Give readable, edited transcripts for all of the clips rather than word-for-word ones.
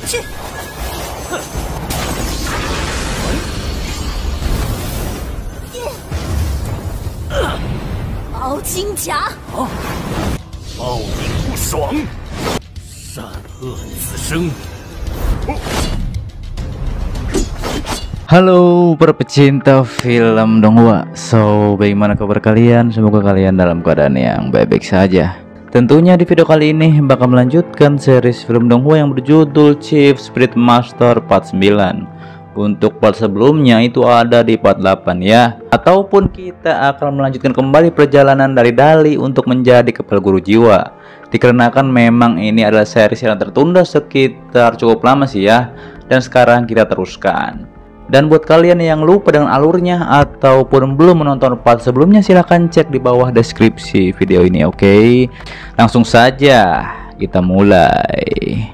去！包金甲！暴饮不爽，善恶自生。 Halo para pecinta film Donghua. So, bagaimana kabar kalian? Semoga kalian dalam keadaan yang baik-baik saja. Tentunya di video kali ini bakal melanjutkan series film Donghua yang berjudul Chief Spirit Master Part 9. Untuk part sebelumnya itu ada di part 8 ya. Ataupun kita akan melanjutkan kembali perjalanan dari Dali untuk menjadi kepala guru jiwa. Dikarenakan memang ini adalah series yang tertunda sekitar cukup lama sih ya. Dan sekarang kita teruskan. Dan buat kalian yang lupa dengan alurnya ataupun belum menonton part sebelumnya, silahkan cek di bawah deskripsi video ini, oke? Langsung saja kita mulai.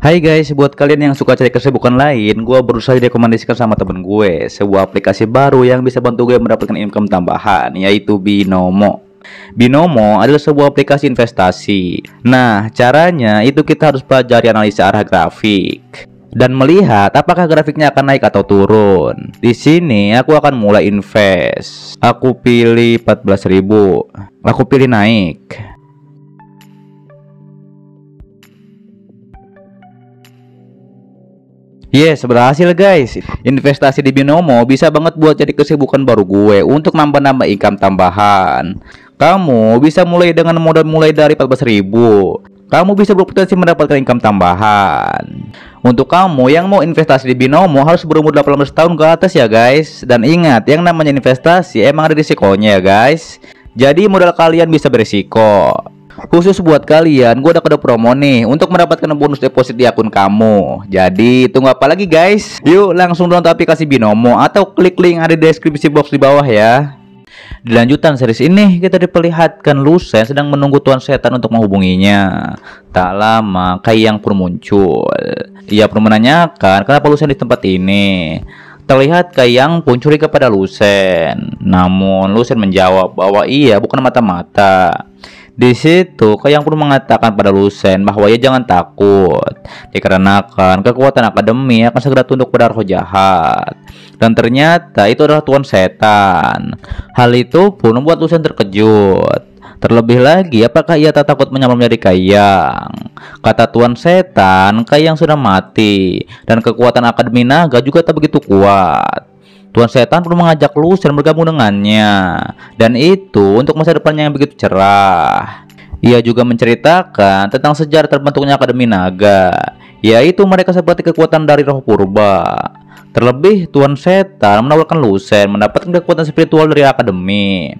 Hai guys, buat kalian yang suka cari kesibukan lain, gue berusaha direkomendasikan sama temen gue sebuah aplikasi baru yang bisa bantu gue mendapatkan income tambahan, yaitu Binomo. Binomo adalah sebuah aplikasi investasi. Nah, caranya itu kita harus pelajari analisa arah grafik dan melihat apakah grafiknya akan naik atau turun. Di sini aku akan mulai invest. Aku pilih 14.000. Aku pilih naik. Yes, berhasil guys. Investasi di Binomo bisa banget buat jadi kesibukan baru gue untuk nambah-nambah income tambahan. Kamu bisa mulai dengan modal mulai dari 14.000. Kamu bisa berpotensi mendapatkan income tambahan. Untuk kamu yang mau investasi di Binomo harus berumur 18 tahun ke atas ya guys. Dan ingat, yang namanya investasi emang ada risikonya ya guys. Jadi modal kalian bisa berisiko. Khusus buat kalian, gue udah kode promo nih untuk mendapatkan bonus deposit di akun kamu. Jadi tunggu apa lagi guys? Yuk langsung download aplikasi Binomo atau klik link ada di deskripsi box di bawah ya. Di lanjutan series ini kita diperlihatkan Lucen sedang menunggu Tuan Setan untuk menghubunginya. Tak lama Kaiyang pun muncul. Ia pun menanyakan kenapa Lucen di tempat ini. Terlihat Kaiyang pun curiga kepada Lucen. Namun Lucen menjawab bahwa ia bukan mata-mata. Di situ Kaiyang pun mengatakan pada Lucen bahwa ia jangan takut, dikarenakan kekuatan akademi akan segera tunduk pada roh jahat. Dan ternyata itu adalah Tuan Setan. Hal itu pun membuat Lucen terkejut. Terlebih lagi, apakah ia tak takut menyamar menjadi Kaiyang? Kata Tuan Setan, Kaiyang sudah mati dan kekuatan akademi naga juga tak begitu kuat. Tuan Setan pun mengajak Lucen bergabung dengannya, dan itu untuk masa depannya yang begitu cerah. Ia juga menceritakan tentang sejarah terbentuknya Akademi Naga, yaitu mereka seperti kekuatan dari roh purba. Terlebih Tuan Setan menawarkan Lucen mendapatkan kekuatan spiritual dari Akademi,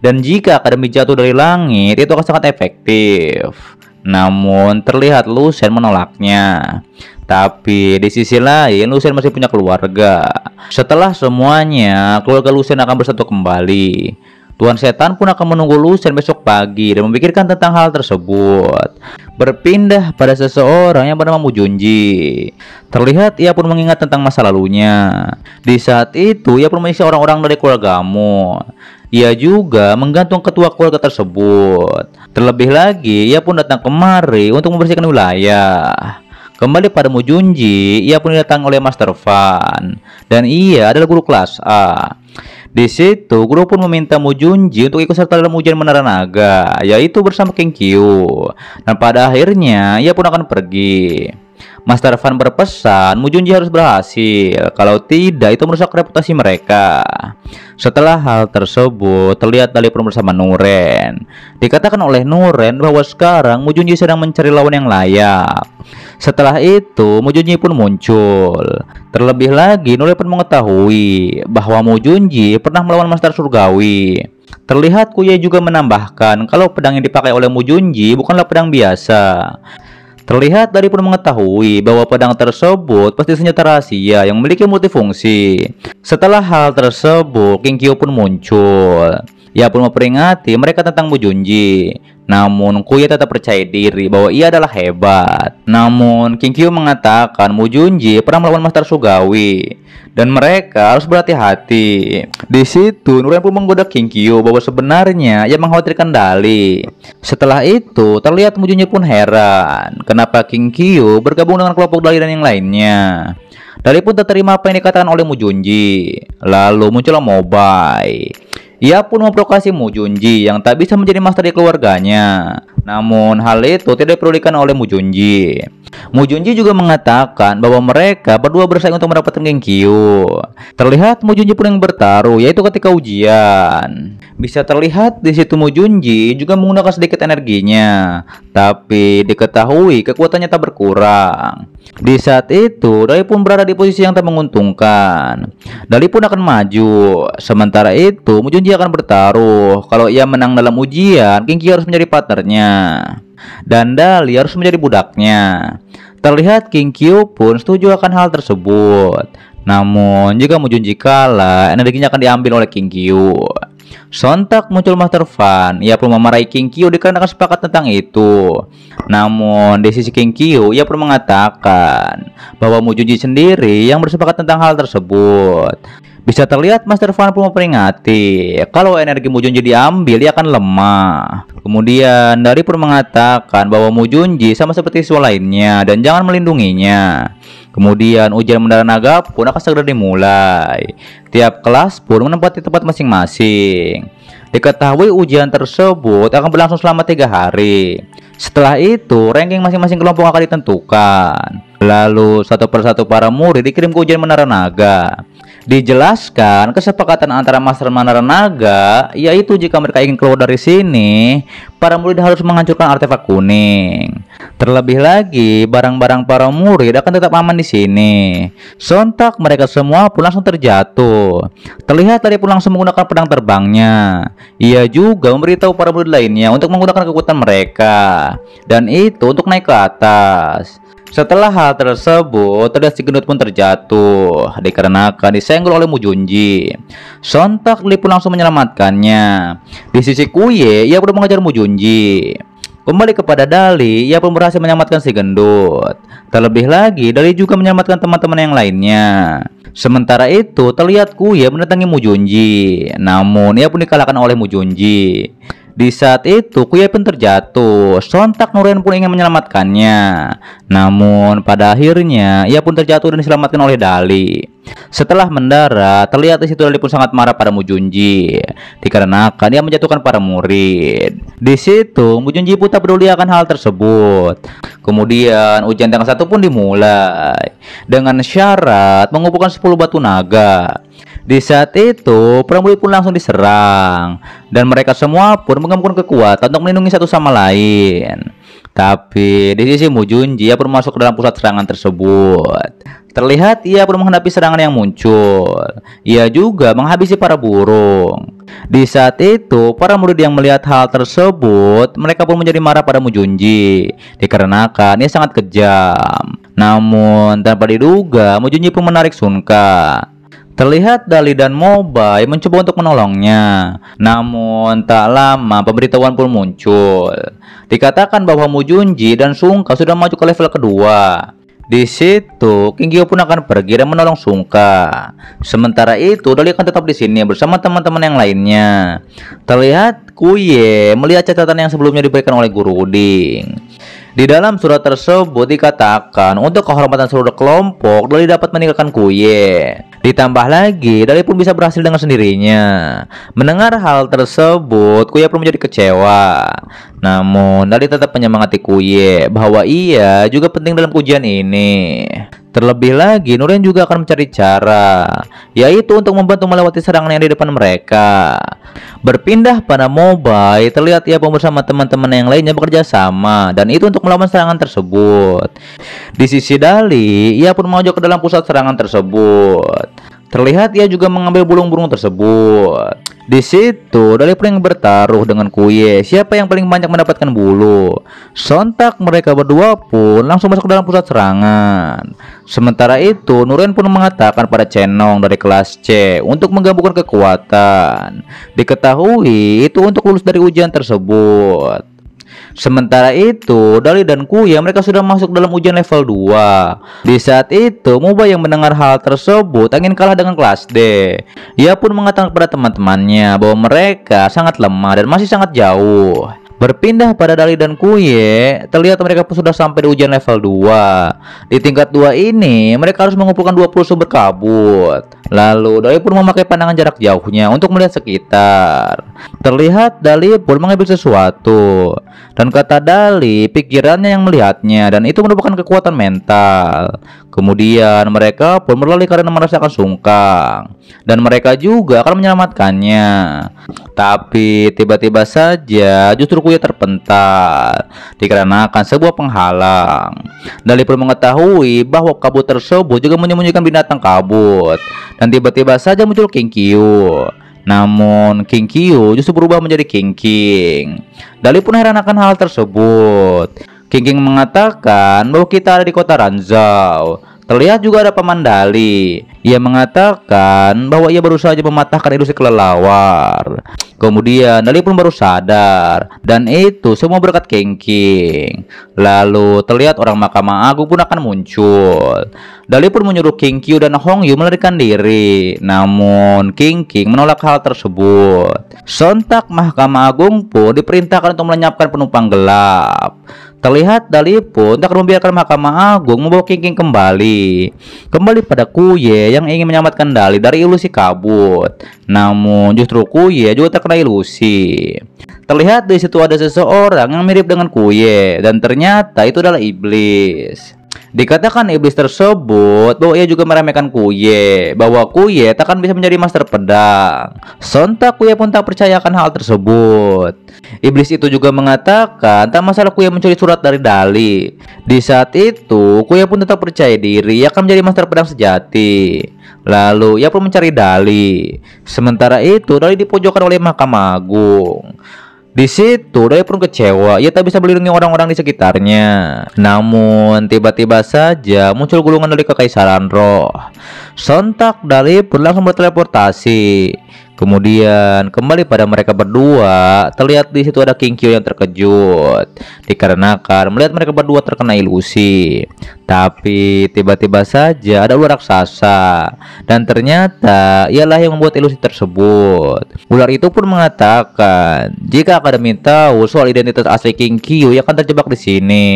dan jika Akademi jatuh dari langit itu akan sangat efektif. Namun terlihat Lucen menolaknya. Tapi di sisi lain Lucen masih punya keluarga. Setelah semuanya, keluarga Lucen akan bersatu kembali. Tuan Setan pun akan menunggu Lucen besok pagi dan memikirkan tentang hal tersebut. Berpindah pada seseorang yang bernama Mu Junji. Terlihat ia pun mengingat tentang masa lalunya. Di saat itu ia pun menyiksa orang-orang dari keluargamu. Ia juga menggantung ketua keluarga tersebut. Terlebih lagi ia pun datang kemari untuk membersihkan wilayah. Kembali pada Mu Junji, ia pun didatangi oleh Master Fan, dan ia adalah guru kelas A. Di situ, guru pun meminta Mu Junji untuk ikut serta dalam ujian menara naga, yaitu bersama King Kyu. Dan pada akhirnya, ia pun akan pergi. Master Fan berpesan Mu Junji harus berhasil, kalau tidak itu merusak reputasi mereka. Setelah hal tersebut, terlihat Dali pun bersama Nuren. Dikatakan oleh Nuren bahwa sekarang Mu Junji sedang mencari lawan yang layak. Setelah itu, Mu Junji pun muncul. Terlebih lagi, Nuren pun mengetahui bahwa Mu Junji pernah melawan Master Surgawi. Terlihat Kuye juga menambahkan kalau pedang yang dipakai oleh Mu Junji bukanlah pedang biasa. Terlihat Dali pun mengetahui bahwa pedang tersebut pasti senjata rahasia yang memiliki multifungsi. Setelah hal tersebut, King Kyu pun muncul. Ia pun memperingati mereka tentang Mu Junji. Namun Kuye tetap percaya diri bahwa ia adalah hebat. Namun King Kyo mengatakan Mu Junji pernah melawan Master Sugawi dan mereka harus berhati-hati. Di situ Nuren pun menggoda King Kyo bahwa sebenarnya ia mengkhawatirkan Dali. Setelah itu terlihat Mu Junji pun heran kenapa King Kyo bergabung dengan kelompok Dali dan yang lainnya. Dali pun tak terima apa yang dikatakan oleh Mu Junji. Lalu muncullah Mobai. Ia pun memprovokasi Mu Junji yang tak bisa menjadi master di keluarganya. Namun hal itu tidak dipedulikan oleh Mu Junji. Mu Junji juga mengatakan bahwa mereka berdua bersaing untuk mendapatkan King Kyo. Terlihat Mu Junji pun yang bertaruh, yaitu ketika ujian. Bisa terlihat di situ Mu Junji juga menggunakan sedikit energinya, tapi diketahui kekuatannya tak berkurang. Di saat itu, Dali pun berada di posisi yang tak menguntungkan. Dali pun akan maju. Sementara itu, Mu Junji akan bertaruh. Kalau ia menang dalam ujian, King Kyo harus menjadi partnernya dan Dali harus menjadi budaknya. Terlihat King Kyo pun setuju akan hal tersebut. Namun, jika Mu Junji kalah, energinya akan diambil oleh King Kyo. Sontak muncul Master Fan. Ia pun memarahi King Kyo dikarenakan sepakat tentang itu. Namun di sisi King Kyo, ia pun mengatakan bahwa Mu Junji sendiri yang bersepakat tentang hal tersebut. Bisa terlihat Master Fan pun memperingati kalau energi Mu Junji diambil ia akan lemah. Kemudian Dali pun mengatakan bahwa Mu Junji sama seperti siswa lainnya dan jangan melindunginya. Kemudian ujian menara naga pun akan segera dimulai. Tiap kelas pun menempati tempat masing-masing. Diketahui ujian tersebut akan berlangsung selama 3 hari. Setelah itu, ranking masing-masing kelompok akan ditentukan. Lalu satu persatu para murid dikirim ke ujian menara naga. Dijelaskan kesepakatan antara Master Menara Naga, yaitu jika mereka ingin keluar dari sini, para murid harus menghancurkan artefak kuning. Terlebih lagi, barang-barang para murid akan tetap aman di sini. Sontak mereka semua pun langsung terjatuh. Terlihat tadi pun langsung menggunakan pedang terbangnya. Ia juga memberitahu para murid lainnya untuk menggunakan kekuatan mereka, dan itu untuk naik ke atas. Setelah hal tersebut, terlihat si gendut pun terjatuh dikarenakan disenggol oleh Mu Junji. Sontak Lee pun langsung menyelamatkannya. Di sisi Kuye, ia pun mengejar Mu Junji. Kembali kepada Dali, ia pun berhasil menyelamatkan si gendut. Terlebih lagi, Dali juga menyelamatkan teman-teman yang lainnya. Sementara itu, terlihat Kuye mendatangi Mu Junji. Namun, ia pun dikalahkan oleh Mu Junji. Di saat itu, Kuye pun terjatuh. Sontak Nuren pun ingin menyelamatkannya. Namun, pada akhirnya, ia pun terjatuh dan diselamatkan oleh Dali. Setelah mendarat, terlihat di situ Dali pun sangat marah pada Mu Junji. Dikarenakan dia menjatuhkan para murid. Di situ, Mu Junji pun tak peduli akan hal tersebut. Kemudian, ujian tingkat 1 pun dimulai. Dengan syarat mengumpulkan 10 batu naga. Di saat itu, para murid pun langsung diserang. Dan mereka semua pun menggabungkan kekuatan untuk melindungi satu sama lain. Tapi di sisi Mu Junji, ia pun masuk ke dalam pusat serangan tersebut. Terlihat ia pun menghadapi serangan yang muncul. Ia juga menghabisi para burung. Di saat itu, para murid yang melihat hal tersebut, mereka pun menjadi marah pada Mu Junji. Dikarenakan ia sangat kejam. Namun, tanpa diduga, Mu Junji pun menarik Sunka. Terlihat Dali dan Mobai mencoba untuk menolongnya. Namun tak lama pemberitahuan pun muncul. Dikatakan bahwa Mu Junji dan Sunka sudah maju ke level kedua. Di situ King Kyo pun akan pergi dan menolong Sunka. Sementara itu Dali akan tetap di sini bersama teman-teman yang lainnya. Terlihat Kuye melihat catatan yang sebelumnya diberikan oleh Guru Uding. Di dalam surat tersebut dikatakan untuk kehormatan seluruh kelompok Dali dapat meninggalkan Kuye. Ditambah lagi Dali pun bisa berhasil dengan sendirinya. Mendengar hal tersebut Kuye pun menjadi kecewa. Namun Dali tetap menyemangati Kuye bahwa ia juga penting dalam ujian ini. Terlebih lagi Nuren juga akan mencari cara, yaitu untuk membantu melewati serangan yang di depan mereka. Berpindah pada Mobai, terlihat ia pun bersama teman-teman yang lainnya bekerja sama, dan itu untuk melawan serangan tersebut. Di sisi Dali, ia pun maju ke dalam pusat serangan tersebut. Terlihat ia juga mengambil burung-burung tersebut. Di situ Dali pun yang bertaruh dengan Kuye, siapa yang paling banyak mendapatkan bulu. Sontak mereka berdua pun langsung masuk ke dalam pusat serangan. Sementara itu Nuren pun mengatakan pada Cenong dari kelas C untuk menggabungkan kekuatan. Diketahui itu untuk lulus dari ujian tersebut. Sementara itu, Dali dan Kuya mereka sudah masuk dalam ujian level 2. Di saat itu, Moba yang mendengar hal tersebut ingin kalah dengan kelas D. Ia pun mengatakan kepada teman-temannya bahwa mereka sangat lemah dan masih sangat jauh. Berpindah pada Dali dan Kuye, terlihat mereka pun sudah sampai di ujian level 2. Di tingkat 2 ini, mereka harus mengumpulkan 20 sumber kabut. Lalu, Dali pun memakai pandangan jarak jauhnya untuk melihat sekitar. Terlihat Dali pun mengambil sesuatu. Dan kata Dali, pikirannya yang melihatnya, dan itu merupakan kekuatan mental. Kemudian mereka pun berlari karena merasakan sungkan. Dan mereka juga akan menyelamatkannya. Tapi tiba-tiba saja justru Kuya terpental dikarenakan sebuah penghalang. Dali pun mengetahui bahwa kabut tersebut juga menyembunyikan binatang kabut. Dan tiba-tiba saja muncul King Kyu. Namun King Kyu justru berubah menjadi King King. Dali pun heran akan hal tersebut. King King mengatakan bahwa kita ada di kota Ranzau. Terlihat juga ada paman Dali. Ia mengatakan bahwa ia baru saja mematahkan ilusi kelelawar. Kemudian Dali pun baru sadar, dan itu semua berkat King King. Lalu terlihat orang Mahkamah Agung pun akan muncul. Dali pun menyuruh King Kyu dan Hong Yu melarikan diri. Namun King King menolak hal tersebut. Sontak Mahkamah Agung pun diperintahkan untuk melenyapkan penumpang gelap. Terlihat Dali pun tak akan membiarkan Mahkamah Agung membawa King King kembali pada Kuye yang ingin menyelamatkan Dali dari ilusi kabut. Namun justru Kuye juga terkena ilusi. Terlihat di situ ada seseorang yang mirip dengan Kuye, dan ternyata itu adalah iblis. Dikatakan iblis tersebut bahwa ia juga meremehkan Kuye, bahwa Kuye takkan bisa menjadi master pedang. Sontak Kuye pun tak percayakan hal tersebut. Iblis itu juga mengatakan tak masalah Kuye mencuri surat dari Dali. Di saat itu Kuye pun tetap percaya diri akan menjadi master pedang sejati. Lalu ia pun mencari Dali. Sementara itu Dali dipojokkan oleh Mahkamah Agung. Di situ Dali pun kecewa, ia tak bisa melindungi orang-orang di sekitarnya. Namun tiba-tiba saja muncul gulungan dari Kekaisaran Roh. Sontak Dali pun langsung berteleportasi. Kemudian kembali pada mereka berdua, terlihat di situ ada King Kyu yang terkejut dikarenakan melihat mereka berdua terkena ilusi. Tapi tiba-tiba saja ada ular raksasa, dan ternyata ialah yang membuat ilusi tersebut. Ular itu pun mengatakan jika Akademi tahu soal identitas asli King Kyu yang akan terjebak di sini.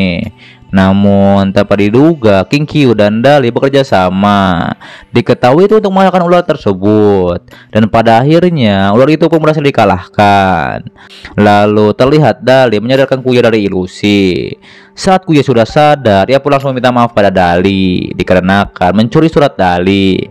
Namun tanpa diduga King Kyu dan Dali bekerja sama. Diketahui itu untuk mengalahkan ular tersebut, dan pada akhirnya ular itu pun berhasil dikalahkan. Lalu terlihat Dali menyadarkan Kuya dari ilusi. Saat Kuya sudah sadar, ia pun langsung meminta maaf pada Dali dikarenakan mencuri surat Dali.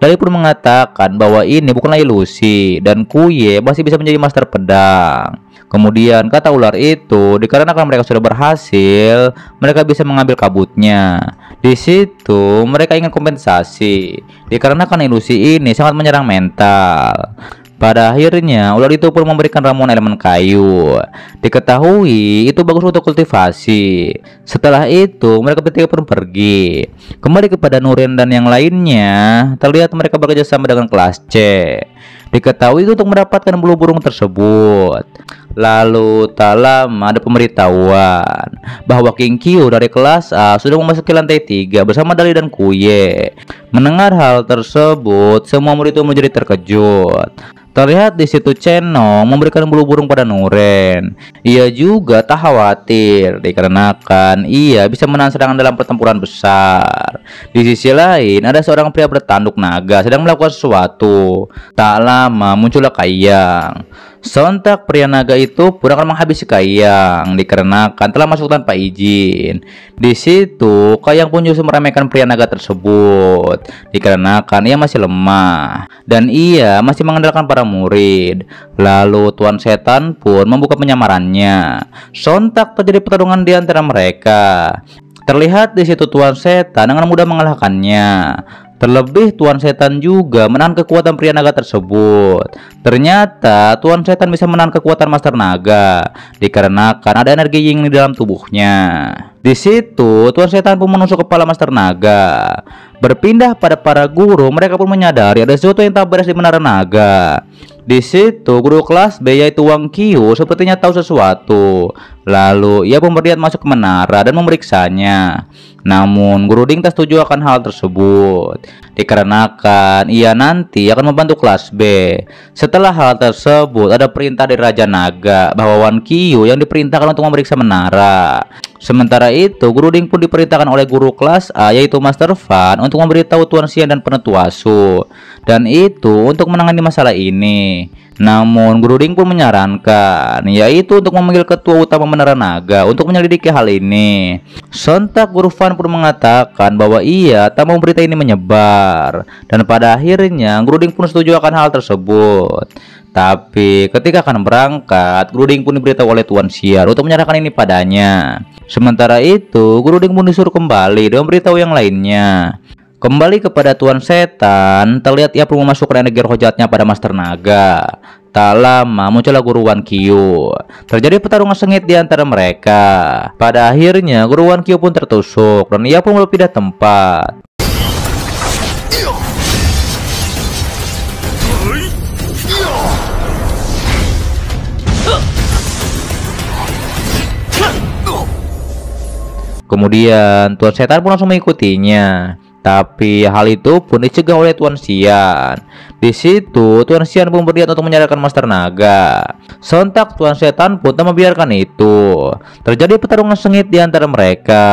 Dali pun mengatakan bahwa ini bukanlah ilusi dan Kuya masih bisa menjadi master pedang. Kemudian kata ular itu, dikarenakan mereka sudah berhasil, mereka bisa mengambil kabutnya. Di situ mereka ingin kompensasi, dikarenakan ilusi ini sangat menyerang mental. Pada akhirnya ular itu pun memberikan ramuan elemen kayu. Diketahui itu bagus untuk kultivasi. Setelah itu mereka bertiga pun pergi kembali kepada Nuren dan yang lainnya. Terlihat mereka bekerja sama dengan kelas C. Diketahui itu untuk mendapatkan bulu burung tersebut. Lalu tak lama ada pemberitahuan bahwa King Kyu dari kelas A sudah memasuki lantai 3 bersama Dali dan Kuye. Mendengar hal tersebut, semua murid itu menjadi terkejut. Terlihat di situ Cenong memberikan bulu burung pada Nuren. Ia juga tak khawatir dikarenakan ia bisa menahan serangan dalam pertempuran besar. Di sisi lain ada seorang pria bertanduk naga sedang melakukan sesuatu. Tak lama muncullah Kayang. Sontak pria naga itu pun akan menghabisi Kayang dikarenakan telah masuk tanpa izin. Di situ Kayang pun justru meremehkan pria naga tersebut dikarenakan ia masih lemah dan ia masih mengandalkan para murid. Lalu Tuan Setan pun membuka penyamarannya. Sontak terjadi pertarungan di antara mereka. Terlihat di situ Tuan Setan dengan mudah mengalahkannya. Terlebih Tuan Setan juga menahan kekuatan pria naga tersebut. Ternyata Tuan Setan bisa menahan kekuatan Master Naga dikarenakan ada energi Ying di dalam tubuhnya. Di situ Tuan Setan pun menusuk kepala Master Naga. Berpindah pada para guru, mereka pun menyadari ada sesuatu yang tak beres di Menara Naga. Di situ guru kelas B yaitu Wang Qiu sepertinya tahu sesuatu. Lalu ia berniat masuk ke menara dan memeriksanya. Namun guru Ding tak setuju akan hal tersebut, dikarenakan ia nanti akan membantu kelas B. Setelah hal tersebut ada perintah dari Raja Naga bahwa Wang Qiu yang diperintahkan untuk memeriksa menara. Sementara itu, guru Ding pun diperintahkan oleh guru kelas A yaitu Master Fan untuk memberitahu Tuan Xian dan Penentu Asu. Dan itu untuk menangani masalah ini. Namun guru Ding pun menyarankan yaitu untuk memanggil ketua utama Menara Naga untuk menyelidiki hal ini. Sontak guru Fan pun mengatakan bahwa ia tak mau berita ini menyebar. Dan pada akhirnya guru Ding pun setuju akan hal tersebut. Tapi ketika akan berangkat, guru Ding pun diberitahu oleh Tuan Xian untuk menyerahkan ini padanya. Sementara itu, guru Ding pun disuruh kembali dan memberitahu yang lainnya. Kembali kepada Tuan Setan, terlihat ia perlu memasukkan energi roh jahatnya pada Master Naga. Tak lama muncullah guru Wang Qiu. Terjadi pertarungan sengit di antara mereka. Pada akhirnya guru Wang Qiu pun tertusuk dan ia pun berpindah tempat. Kemudian Tuan Setan pun langsung mengikutinya. Tapi hal itu pun dicegah oleh Tuan Xian. Di situ Tuan Xian pun berniat untuk menyerahkan Master Naga. Sontak Tuan Setan pun tak membiarkan itu. Terjadi pertarungan sengit di antara mereka.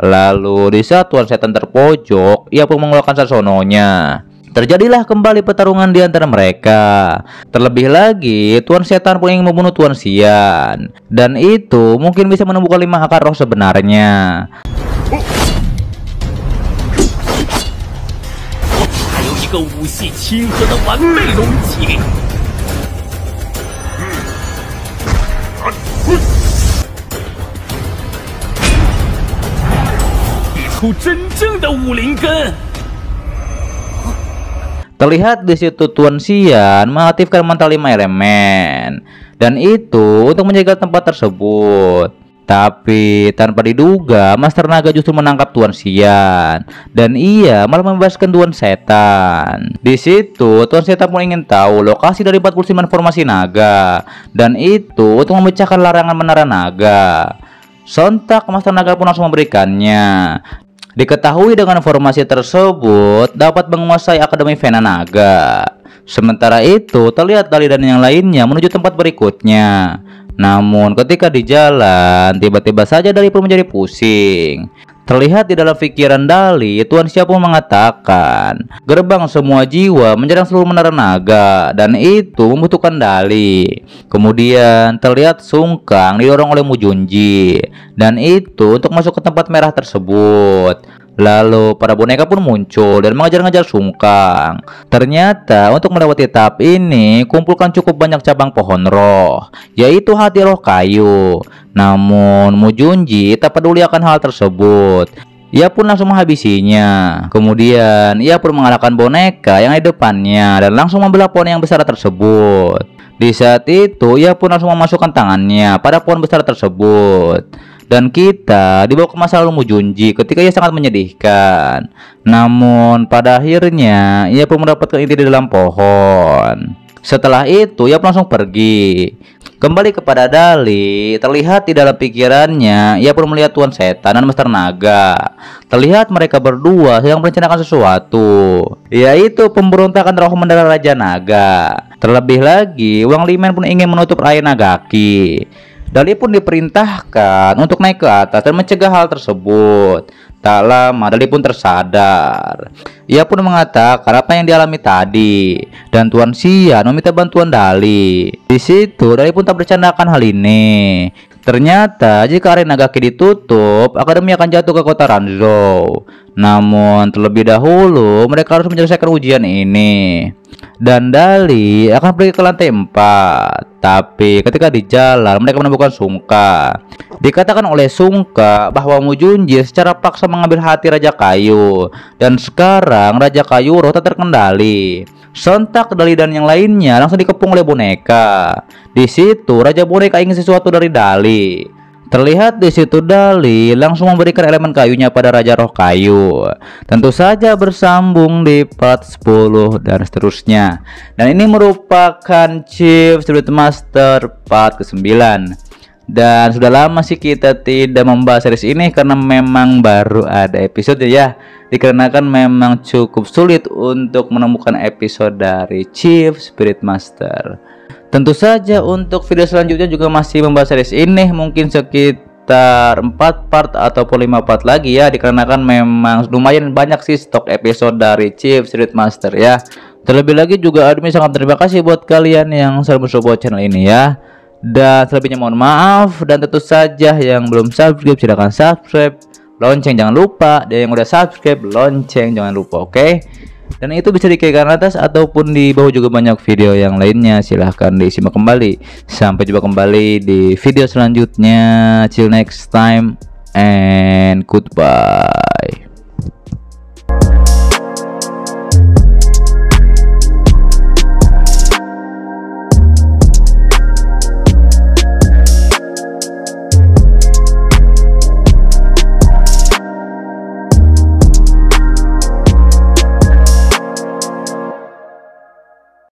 Lalu di saat Tuan Setan terpojok, ia pun mengeluarkan sasononya. Terjadilah kembali pertarungan di antara mereka. Terlebih lagi, Tuan Setan pun ingin membunuh Tuan Xian. Dan itu mungkin bisa menemukan 5 akar roh sebenarnya. Terlihat di situ Tuan Xian mengaktifkan mantra 5 elemen. Dan itu untuk menjaga tempat tersebut. Tapi tanpa diduga, Master Naga justru menangkap Tuan Xian dan ia malah membebaskan Tuan Setan. Di situ, Tuan Setan pun ingin tahu lokasi dari 49 formasi naga dan itu untuk memecahkan larangan Menara Naga. Sontak Master Naga pun langsung memberikannya. Diketahui dengan formasi tersebut dapat menguasai Akademi Vena Naga. Sementara itu, terlihat Dali dan yang lainnya menuju tempat berikutnya. Namun ketika di jalan, tiba-tiba saja Dali pun menjadi pusing. Terlihat di dalam pikiran Dali, Tuan Xian pun mengatakan gerbang semua jiwa menyerang seluruh Menara Naga dan itu membutuhkan Dali. Kemudian terlihat Sungkang didorong oleh Mu Junji dan itu untuk masuk ke tempat merah tersebut. Lalu para boneka pun muncul dan mengejar-ngejar Sungkang. Ternyata untuk melewati tahap ini kumpulkan cukup banyak cabang pohon roh, yaitu hati roh kayu. Namun Mu Junji tak peduli akan hal tersebut. Ia pun langsung menghabisinya. Kemudian ia pun mengalahkan boneka yang di depannya dan langsung membelah pohon yang besar tersebut. Di saat itu ia pun langsung memasukkan tangannya pada pohon besar tersebut. Dan kita dibawa ke masa lalu Mu Junji ketika ia sangat menyedihkan. Namun pada akhirnya ia pun mendapatkan inti di dalam pohon. Setelah itu ia pun langsung pergi. Kembali kepada Dali, terlihat di dalam pikirannya ia pun melihat Tuan Setan dan Master Naga. Terlihat mereka berdua sedang merencanakan sesuatu, yaitu pemberontakan roh Menara Raja Naga. Terlebih lagi Wang Liman pun ingin menutup Raya Nagaki. Dali pun diperintahkan untuk naik ke atas dan mencegah hal tersebut. Tak lama Dali pun tersadar. Ia pun mengatakan apa yang dialami tadi dan Tuan Xian meminta bantuan Dali. Di situ Dali pun tak bercandakan hal ini. Ternyata jika Arena Nagaki ditutup, akademi akan jatuh ke kota Ranzhou. Namun terlebih dahulu mereka harus menyelesaikan ujian ini. Dan Dali akan pergi ke lantai 4. Tapi ketika di jalan mereka menemukan Sungka. Dikatakan oleh Sungka bahwa Mu Junji secara paksa mengambil hati Raja Kayu. Dan sekarang Raja Kayu roh tak terkendali. Sontak Dali dan yang lainnya langsung dikepung oleh boneka. Di situ Raja Boneka ingin sesuatu dari Dali. Terlihat di situ Dali langsung memberikan elemen kayunya pada Raja Roh Kayu. Tentu saja bersambung di part 10 dan seterusnya. Dan ini merupakan Chief Spirit Master part ke-9. Dan sudah lama sih kita tidak membahas series ini karena memang baru ada episode ya. Dikarenakan memang cukup sulit untuk menemukan episode dari Chief Spirit Master. Tentu saja untuk video selanjutnya juga masih membahas series ini, mungkin sekitar 4 part ataupun 5 part lagi ya, dikarenakan memang lumayan banyak sih stok episode dari Chief Spirit Master ya. Terlebih lagi juga admin sangat terima kasih buat kalian yang selalu mensupport channel ini ya. Dan selebihnya mohon maaf, dan tentu saja yang belum subscribe silahkan subscribe, lonceng jangan lupa, dan yang udah subscribe lonceng jangan lupa, oke? Dan itu bisa di klik kanan atas ataupun di bawah juga banyak video yang lainnya, silahkan disimak kembali. Sampai jumpa kembali di video selanjutnya. Till next time and goodbye.